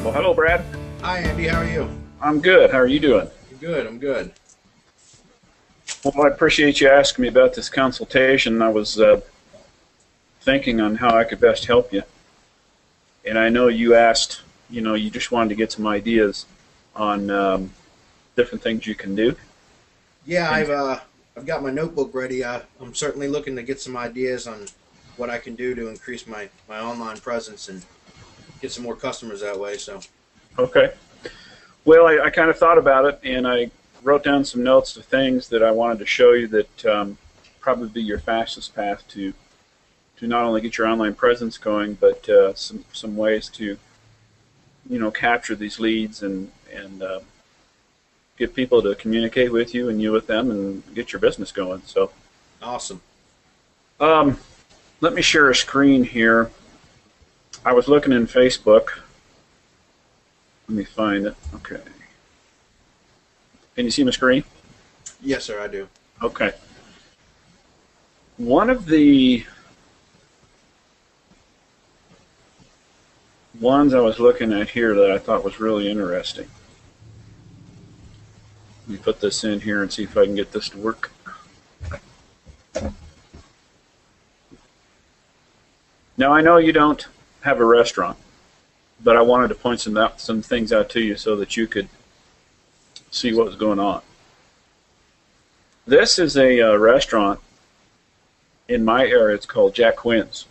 Well, hello, Brad. Hi, Andy. How are you? I'm good. How are you doing? Good. I'm good. Well, I appreciate you asking me about this consultation. I was thinking on how I could best help you. And I know you asked, you just wanted to get some ideas on different things you can do. Yeah, I've got my notebook ready. I'm certainly looking to get some ideas on what I can do to increase my online presence and get some more customers that way. So. Okay. Well, I kind of thought about it, and I wrote down some notes of things that I wanted to show you that probably be your fastest path to not only get your online presence going, but some ways to capture these leads and get people to communicate with you and you with them and get your business going. So awesome. Let me share a screen here. I was looking in Facebook. Let me find it. Okay. Can you see my screen? Yes, sir, I do. Okay. One of the ones I was looking at here that I thought was really interesting. Let me put this in here and see if I can get this to work. Now, I know you don't have a restaurant, but I wanted to point some things out to you so that you could see what was going on. This is a restaurant in my area. It's called Jack Quinn's.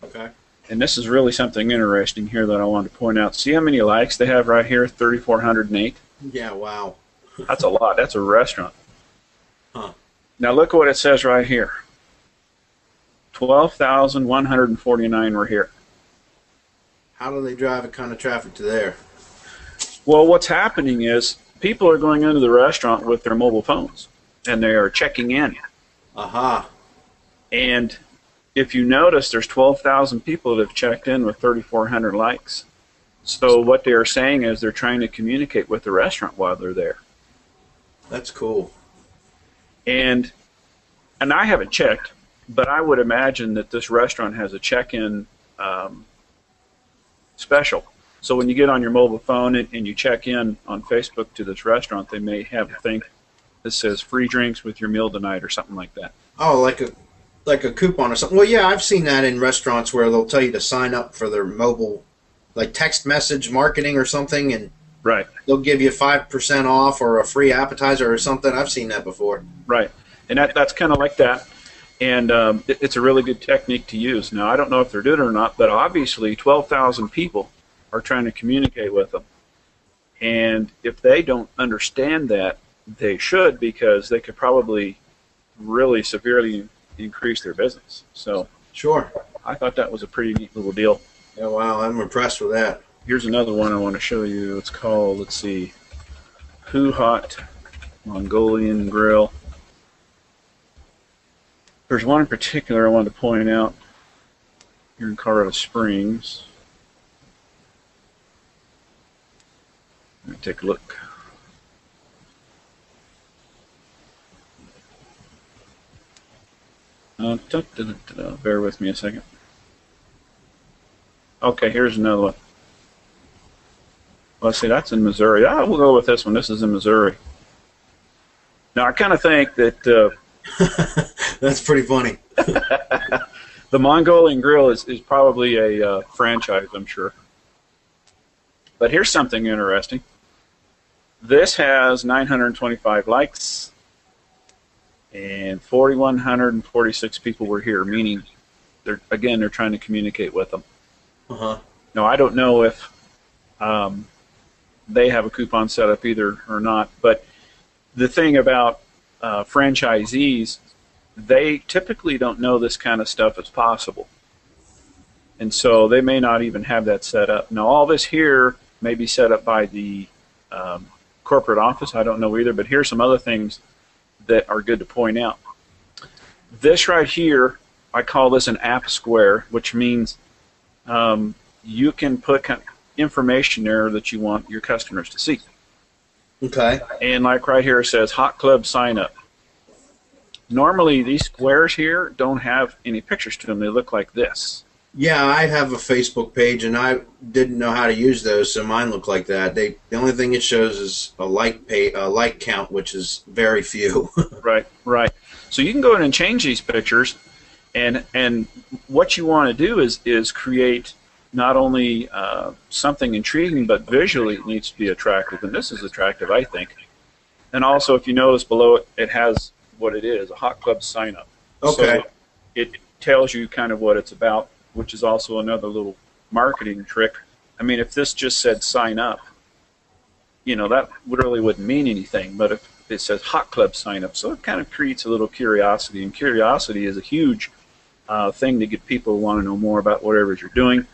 Okay. And this is really something interesting here that I wanted to point out. See how many likes they have right here? 3,408. Yeah, wow. That's a lot. That's a restaurant. Huh. Now look at what it says right here. 12,149 were here. How do they drive a kind of traffic to there? Well, what's happening is people are going into the restaurant with their mobile phones, and they are checking in. Aha. And if you notice, there's 12,000 people that have checked in with 3,400 likes. So what they are saying is they're trying to communicate with the restaurant while they're there. That's cool. And I haven't checked, but I would imagine that this restaurant has a check-in special. So when you get on your mobile phone and you check in on Facebook to this restaurant, they may have a thing that says free drinks with your meal tonight or something like that. Oh, like a coupon or something. Well, yeah, I've seen that in restaurants where they'll tell you to sign up for their mobile, like text message marketing or something, and right, they'll give you 5% off or a free appetizer or something. I've seen that before. Right, and that's kind of like that. And it's a really good technique to use. Now, I don't know if they're doing it or not, but obviously 12,000 people are trying to communicate with them. And if they don't understand that, they should, because they could probably really severely increase their business. So sure, I thought that was a pretty neat little deal. Yeah, wow, I'm impressed with that. Here's another one I want to show you. It's called, let's see, Who Hot Mongolian Grill. There's one in particular I wanted to point out here in Colorado Springs. Let me take a look. Bear with me a second. Okay, here's another one. Let's see, that's in Missouri. We'll go with this one. This is in Missouri. Now, I kind of think that... That's pretty funny. The Mongolian Grill is probably a franchise, I'm sure. But here's something interesting. This has 925 likes, and 4,146 people were here, meaning, they're trying to communicate with them. Uh-huh. Now, I don't know if they have a coupon set up either or not, but the thing about franchisees, they typically don't know this kind of stuff is possible. And so they may not even have that set up. Now, all this here may be set up by the corporate office. I don't know either, but here's some other things that are good to point out. This right here, I call this an app square, which means you can put information there that you want your customers to see. Okay. And like right here it says Hot Club Sign Up. Normally these squares here don't have any pictures to them. They look like this. Yeah, I have a Facebook page, and I didn't know how to use those, so mine look like that. The only thing it shows is a like count, which is very few. Right, right. So you can go in and change these pictures, and what you want to do is create not only something intriguing, but visually it needs to be attractive, and this is attractive, I think. And also, if you notice below it, it has what it is, a hot club sign up. Okay. So it tells you kind of what it's about, which is also another little marketing trick. I mean, if this just said sign up, you know, that really wouldn't mean anything. But if it says hot club sign up, so it kind of creates a little curiosity, and curiosity is a huge thing to get people to want to know more about whatever you're doing.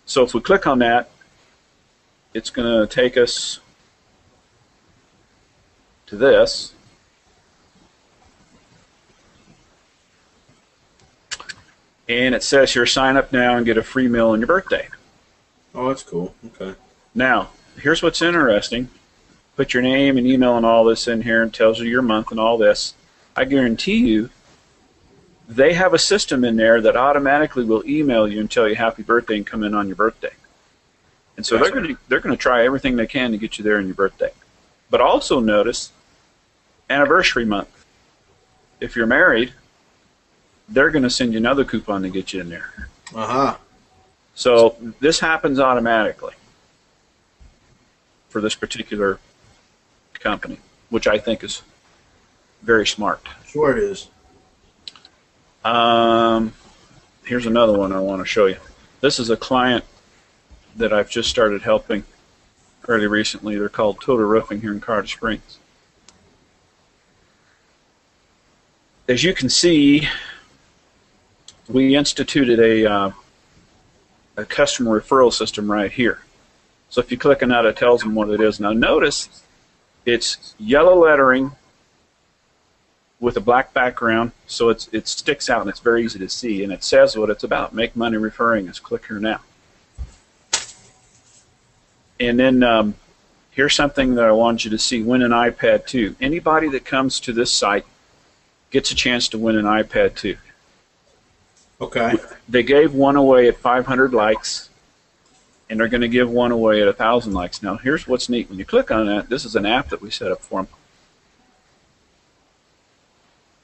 So if we click on that, it's going to take us to this. And it says here, sign up now and get a free meal on your birthday. Oh, that's cool. Okay. Now, here's what's interesting. Put your name and email and all this in here, and tells you your month and all this. I guarantee you, they have a system in there that automatically will email you and tell you happy birthday and come in on your birthday. And so they're going to try everything they can to get you there on your birthday. But also notice anniversary month. If you're married, they're going to send you another coupon to get you in there. Uh-huh. So this happens automatically for this particular company, which I think is very smart. Sure it is. Here's another one I want to show you. This is a client that I've just started helping fairly recently. They're called Total Roofing here in Colorado Springs. As you can see, we instituted a customer referral system right here. So if you click on that, it tells them what it is. Now notice it's yellow lettering with a black background, so it sticks out and it's very easy to see, and it says what it's about. Make money referring us. Click here now. And then here's something that I want you to see. Win an iPad 2. Anybody that comes to this site gets a chance to win an iPad 2. Okay. They gave one away at 500 likes, and they're going to give one away at 1,000 likes. Now, here's what's neat. When you click on that, this is an app that we set up for them.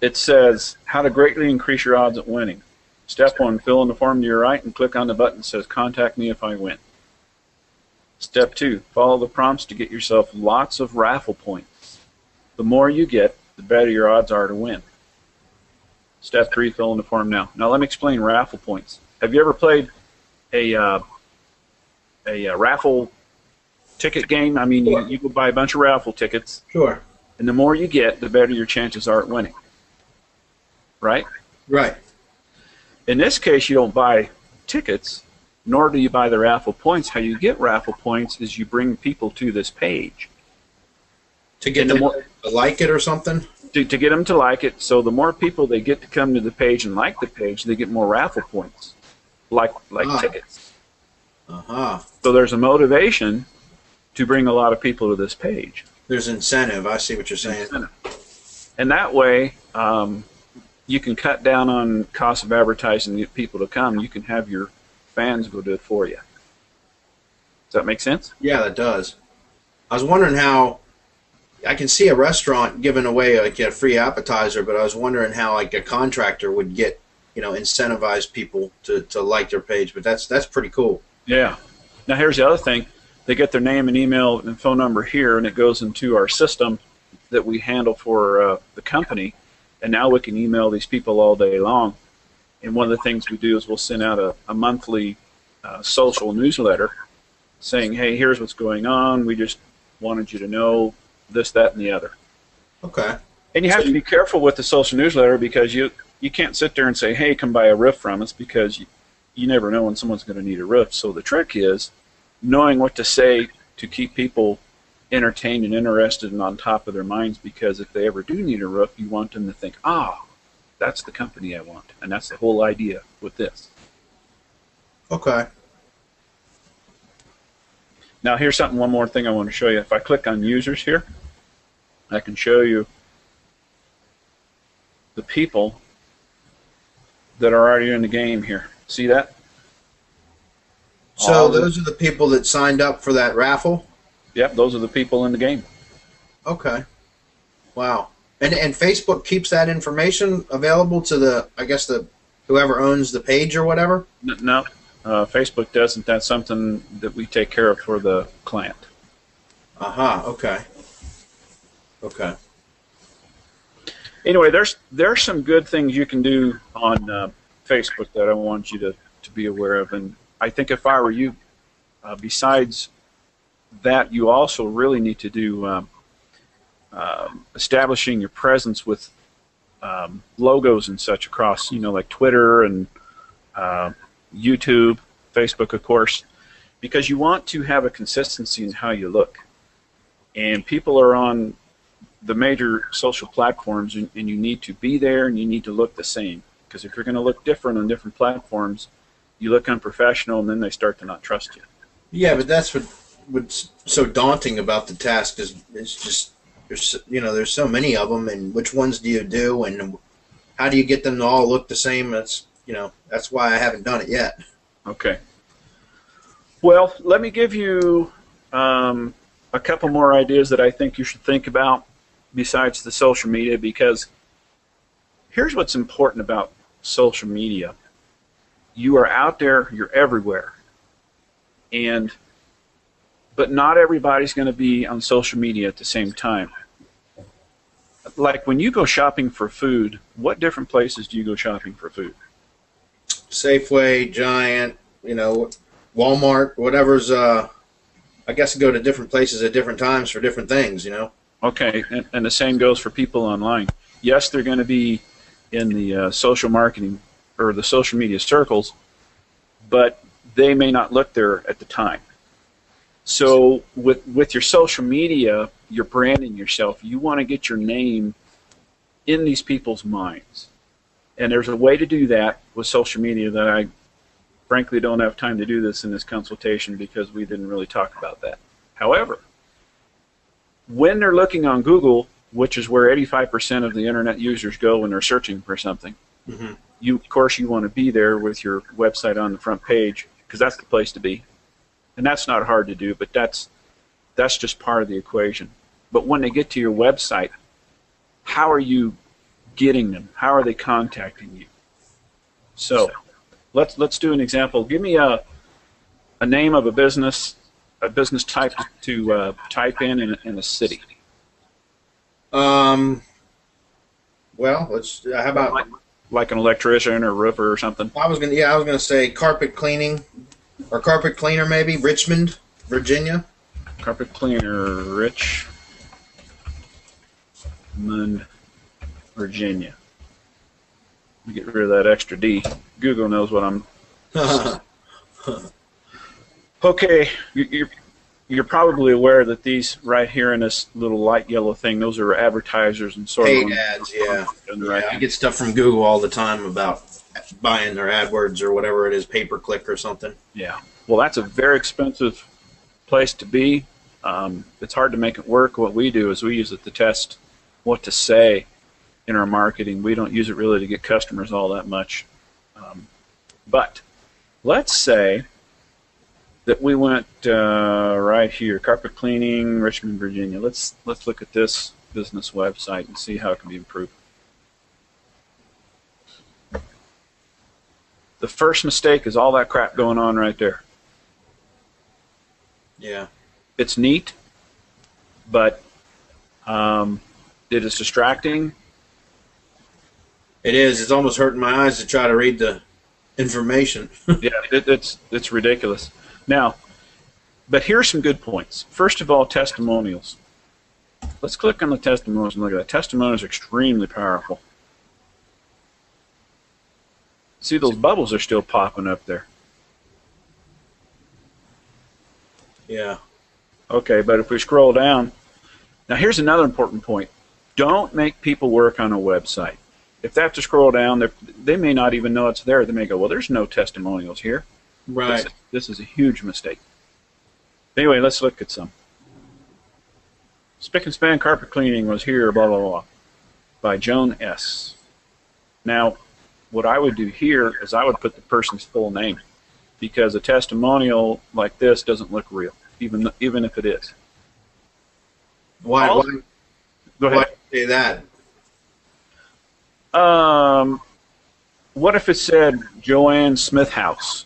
It says, how to greatly increase your odds at winning. Step 1, fill in the form to your right and click on the button that says, contact me if I win. Step 2, follow the prompts to get yourself lots of raffle points. The more you get, the better your odds are to win. Step 3, fill in the form now. Now let me explain raffle points. Have you ever played a raffle ticket game? I mean, you go buy a bunch of raffle tickets. Sure. And the more you get, the better your chances are at winning. Right? Right. In this case, you don't buy tickets, nor do you buy the raffle points. How you get raffle points is you bring people to this page. To get them to like it or something? To get them to like it. So the more people they get to come to the page and like the page, they get more raffle points, like tickets. Uh-huh. So there's a motivation to bring a lot of people to this page. There's incentive. I see what you're saying. And that way, you can cut down on cost of advertising to get people to come. You can have your fans go do it for you. Does that make sense? Yeah, that does. I was wondering how I can see a restaurant giving away like a free appetizer, but I was wondering how like a contractor would get, incentivize people to like their page. But that's pretty cool. Yeah. Now here's the other thing. They get their name and email and phone number here, and it goes into our system that we handle for the company. And now we can email these people all day long. And one of the things we do is we'll send out a monthly social newsletter saying, hey, here's what's going on. We just wanted you to know this, that, and the other. Okay. And you have to be careful with the social newsletter because you can't sit there and say, hey, come buy a roof from us, because you never know when someone's going to need a roof. So the trick is knowing what to say to keep people entertained and interested and on top of their minds, because if they ever do need a roof, you want them to think, that's the company I want. And that's the whole idea with this. Okay. Now here's one more thing I want to show you. If I click on users here, I can show you the people that are already in the game here. See that? So those are the people that signed up for that raffle? Yep, those are the people in the game. Okay. Wow. And Facebook keeps that information available to the, I guess, the whoever owns the page or whatever? No, Facebook doesn't. That's something that we take care of for the client. Aha, okay. Okay. Anyway, there's some good things you can do on Facebook that I want you to be aware of. And I think if I were you, besides that, you also really need to do establishing your presence with logos and such across, like Twitter and YouTube, Facebook, of course, because you want to have a consistency in how you look. And people are on the major social platforms, and you need to be there, and you need to look the same. Because if you're going to look different on different platforms, you look unprofessional, and then they start to not trust you. Yeah, but that's what's so daunting about the task is just there's so many of them, and which ones do you do, and how do you get them to all look the same? That's why I haven't done it yet. Okay. Well, let me give you a couple more ideas that I think you should think about besides the social media, because here's what's important about social media. You are out there, you're everywhere, but not everybody's going to be on social media at the same time. Like when you go shopping for food, what different places do you go shopping for food? Safeway, Giant, Walmart, whatever's. I guess go to different places at different times for different things. Okay, and the same goes for people online. Yes, they're going to be in the social marketing or the social media circles, but they may not look there at the time. So with your social media, you're branding yourself. You want to get your name in these people's minds. And there's a way to do that with social media that I frankly don't have time to do this in this consultation because we didn't really talk about that. However, when they're looking on Google, which is where 85% of the internet users go when they're searching for something, mm-hmm. Of course you want to be there with your website on the front page because that's the place to be. And that's not hard to do, but that's just part of the equation. But when they get to your website, how are you getting them? How are they contacting you? So let's do an example. Give me a name of a business type to type in a city. Well, let's. How about like an electrician or roofer or something? I was gonna say carpet cleaning, or carpet cleaner maybe. Richmond, Virginia. Carpet cleaner, Richmond, Virginia. Let me get rid of that extra D. Google knows what I'm. Okay, you're probably aware that these right here in this little light yellow thing, those are advertisers and sort of paid ads. Yeah, I get stuff from Google all the time about buying their AdWords or whatever it is, pay-per-click or something. Yeah, well, that's a very expensive place to be. It's hard to make it work. What we do is we use it to test what to say in our marketing. We don't use it really to get customers all that much. But let's say that we went right here, carpet cleaning, Richmond, Virginia. Let's look at this business website and see how it can be improved. The first mistake is all that crap going on right there. Yeah. It's neat, but it is distracting. It is. It's almost hurting my eyes to try to read the information. Yeah, it's ridiculous. Now, but here's some good points. First of all, testimonials. Let's click on the testimonials and look at that. Testimonials are extremely powerful. See, those bubbles are still popping up there. Yeah. Okay, but if we scroll down, now here's another important point. Don't make people work on a website. If they have to scroll down, they may not even know it's there. They may go, well, there's no testimonials here. Right. This is a huge mistake. Anyway, let's look at some. Spick and Span Carpet Cleaning was here, blah, blah, blah, by Joan S. Now, what I would do here is I would put the person's full name. because a testimonial like this doesn't look real, even if it is. Why? Also, Why? Go ahead. Why do you say that? What if it said Joanne Smith House,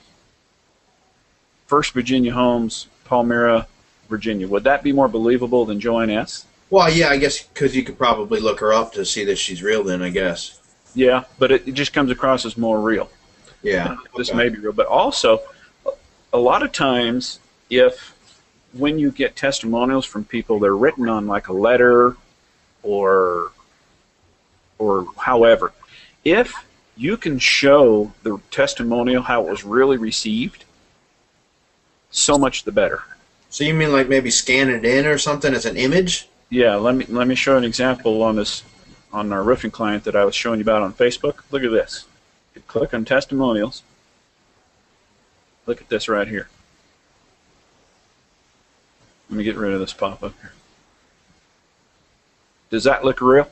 First Virginia Homes, Palmyra, Virginia? Would that be more believable than Joanne S? Well, yeah, I guess because you could probably look her up to see that she's real. Then I guess. Yeah, but it just comes across as more real. Yeah. This Okay. may be real, but also a lot of times, when you get testimonials from people, they're written on like a letter or however. If you can show the testimonial how it was really received, so much the better. So you mean like maybe scan it in or something as an image? Yeah, let me show an example on our roofing client that I was showing you about on Facebook. Look at this. You click on testimonials. Look at this right here. Let me get rid of this pop-up here. Does that look real?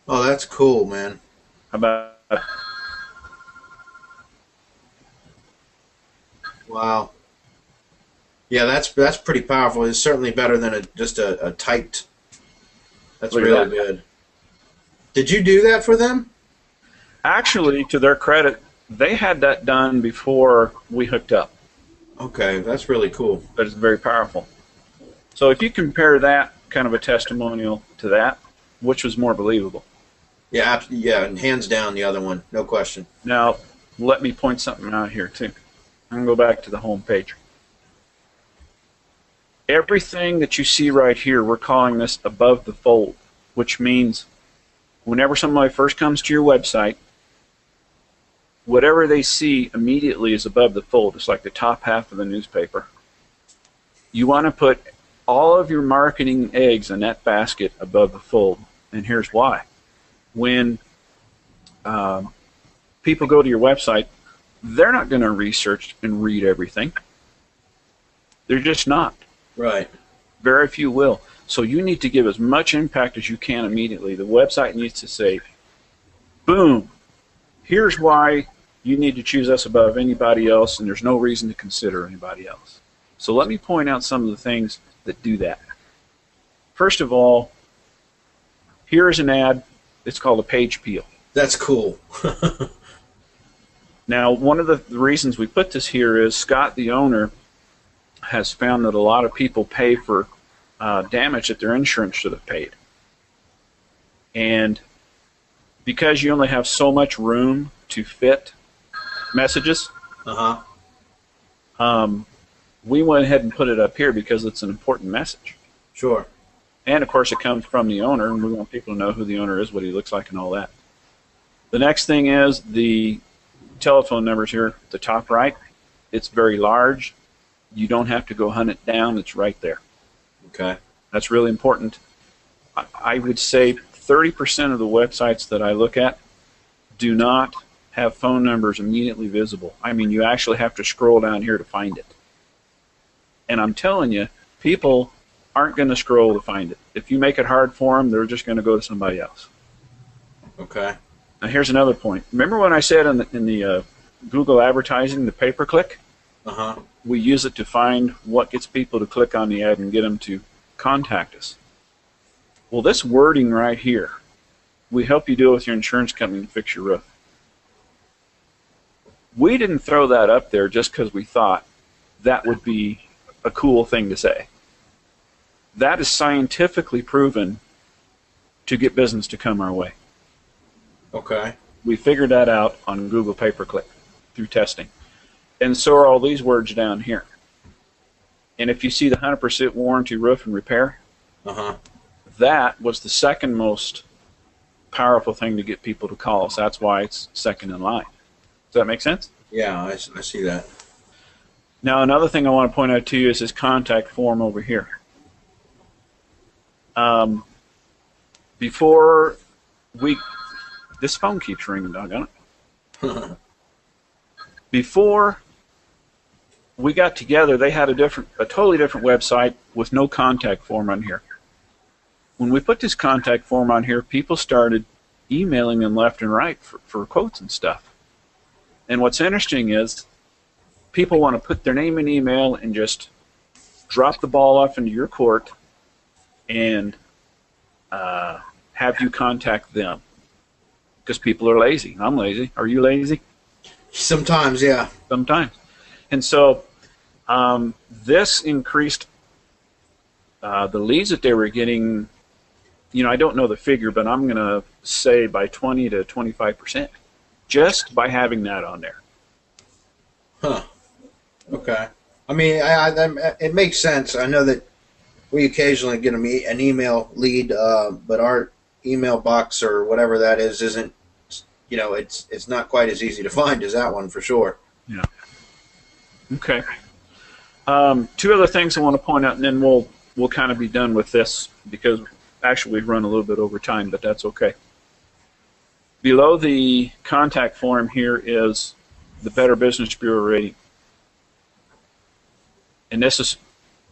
Oh, that's cool, man. How about Wow. Yeah, that's pretty powerful. It's certainly better than just a typed. That's Look at really that. good. Did you do that for them? Actually, to their credit, they had that done before we hooked up, Okay, that's really cool. but it's very powerful. So if you compare that kind of a testimonial to that, which was more believable? Yeah, yeah, and hands down the other one, no question. Now, let me point something out here, too. I'm going to go back to the home page. Everything that you see right here, we're calling this above the fold, which means whenever somebody first comes to your website, whatever they see immediately is above the fold. It's like the top half of the newspaper. You want to put all of your marketing eggs in that basket above the fold, and here's why. When people go to your website, they're not going to research and read everything. They're just not. Right. Very few will. So you need to give as much impact as you can immediately. The website needs to say, boom, here's why you need to choose us above anybody else, and there's no reason to consider anybody else. So let me point out some of the things that do that. First of all, here's an ad. It's called a page peel. That's cool. Now, one of the reasons we put this here is Scott, the owner, has found that a lot of people pay for damage that their insurance should have paid. And because you only have so much room to fit messages, we went ahead and put it up here because it's an important message. Sure. And, of course, it comes from the owner, and we want people to know who the owner is, what he looks like, and all that. The next thing is the telephone numbers here at the top right. It's very large. You don't have to go hunt it down. It's right there. Okay. That's really important. I would say 30% of the websites that I look at do not have phone numbers immediately visible. I mean, you actually have to scroll down here to find it. And I'm telling you, people aren't going to scroll to find it. If you make it hard for them, they're just going to go to somebody else. Okay. Now, here's another point. Remember when I said in the Google advertising, the pay-per-click? We use it to find what gets people to click on the ad and get them to contact us. Well, this wording right here, we help you deal with your insurance company and fix your roof. We didn't throw that up there just because we thought that would be a cool thing to say. That is scientifically proven to get business to come our way. Okay. We figured that out on Google pay-per-click through testing. And so are all these words down here. And if you see the 100% warranty roof and repair, that was the second most powerful thing to get people to call us. That's why it's second in line. Does that make sense? Yeah, I see that. Now, another thing I want to point out to you is this contact form over here. Before this phone keeps ringing, doggone it. Before we got together, they had a totally different website with no contact form on here. When we put this contact form on here, people started emailing them left and right for quotes and stuff. And what's interesting is people want to put their name and email and just drop the ball off into your court and have you contact them, because people are lazy. I'm lazy. Are you lazy? Sometimes, yeah. Sometimes. And so this increased the leads that they were getting. I don't know the figure, but I'm going to say by 20 to 25%, just by having that on there. Huh. Okay. I mean, it makes sense. I know that we occasionally get an email lead, but our email box or whatever that is isn't, it's not quite as easy to find as that one for sure. Yeah. Okay. Two other things I want to point out, and then we'll kind of be done with this, because actually we've run a little bit over time, but that's okay. Below the contact form here is the Better Business Bureau rating. And this is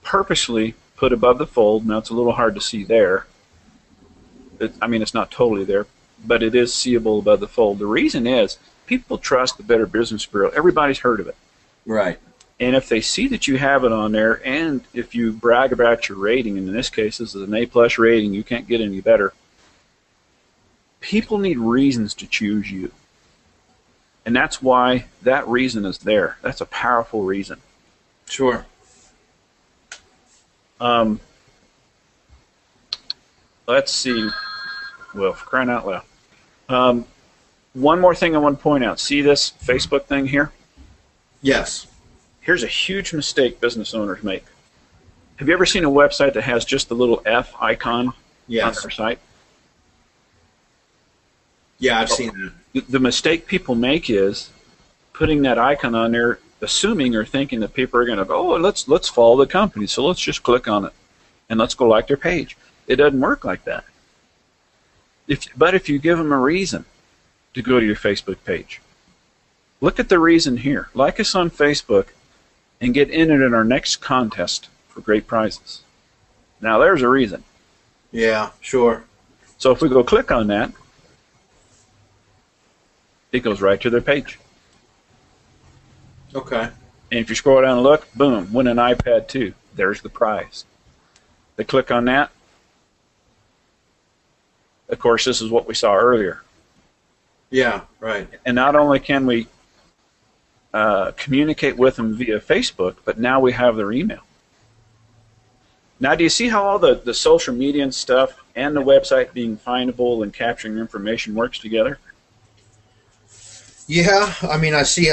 purposely put above the fold. Now, it's a little hard to see there. It's not totally there, but it is seeable above the fold. The reason is people trust the Better Business Bureau. Everybody's heard of it. Right. And if they see that you have it on there, and if you brag about your rating, and in this case, this is an A+ rating, you can't get any better, people need reasons to choose you. And that's why that reason is there. That's a powerful reason. Sure. Let's see. Well, for crying out loud. One more thing I want to point out. See this Facebook thing here? Yes. Here's a huge mistake business owners make. Have you ever seen a website that has just the little F icon on their site? Yeah, I've seen that. The mistake people make is putting that icon on there, assuming or thinking that people are going to go, oh, let's follow the company, so let's just click on it and let's go like their page. It doesn't work like that. But if you give them a reason to go to your Facebook page, look at the reason here. Like us on Facebook and get entered in our next contest for great prizes. Now, there's a reason. Yeah, sure. So if we go click on that, it goes right to their page. Okay. And if you scroll down and look, boom, win an iPad 2. There's the prize. They click on that. Of course, this is what we saw earlier. Yeah, right. And not only can we communicate with them via Facebook, but now we have their email. Now, do you see how all the social media and stuff and the website being findable and capturing information works together? Yeah, I see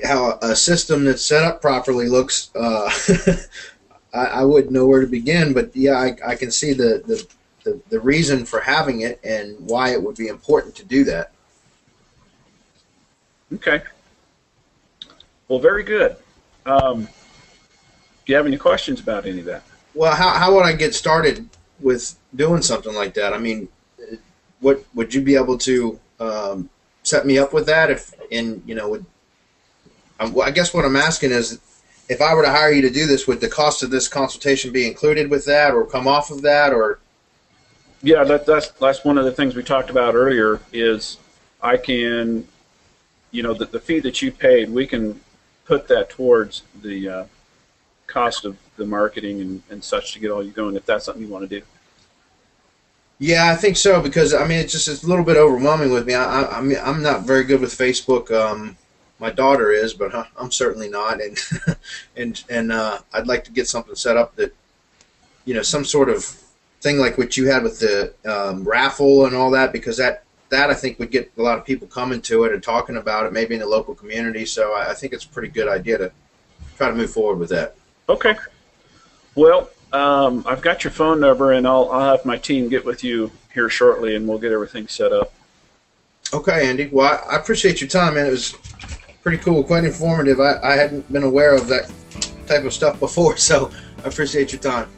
how a system that's set up properly looks. I wouldn't know where to begin, but yeah, I can see the reason for having it and why it would be important to do that. Okay. Well, very good. Do you have any questions about any of that? Well, how would I get started with doing something like that? What would you be able to set me up with that? I guess what I'm asking is, if I were to hire you to do this, would the cost of this consultation be included with that, or come off of that, or? Yeah, that's one of the things we talked about earlier. Is I can, the fee that you paid, we can put that towards the cost of the marketing and such to get all you going, if that's something you want to do. Yeah, I think so, because it's a little bit overwhelming with me. I'm not very good with Facebook. My daughter is, but I'm certainly not, and I'd like to get something set up that, some sort of thing like what you had with the raffle and all that, because that I think would get a lot of people coming to it and talking about it, maybe in the local community. So I think it's a pretty good idea to try to move forward with that. Okay. Well, I've got your phone number, and I'll have my team get with you here shortly, and we'll get everything set up. Okay, Andy. Well, I appreciate your time, man. It was pretty cool, quite informative. I hadn't been aware of that type of stuff before, so I appreciate your time.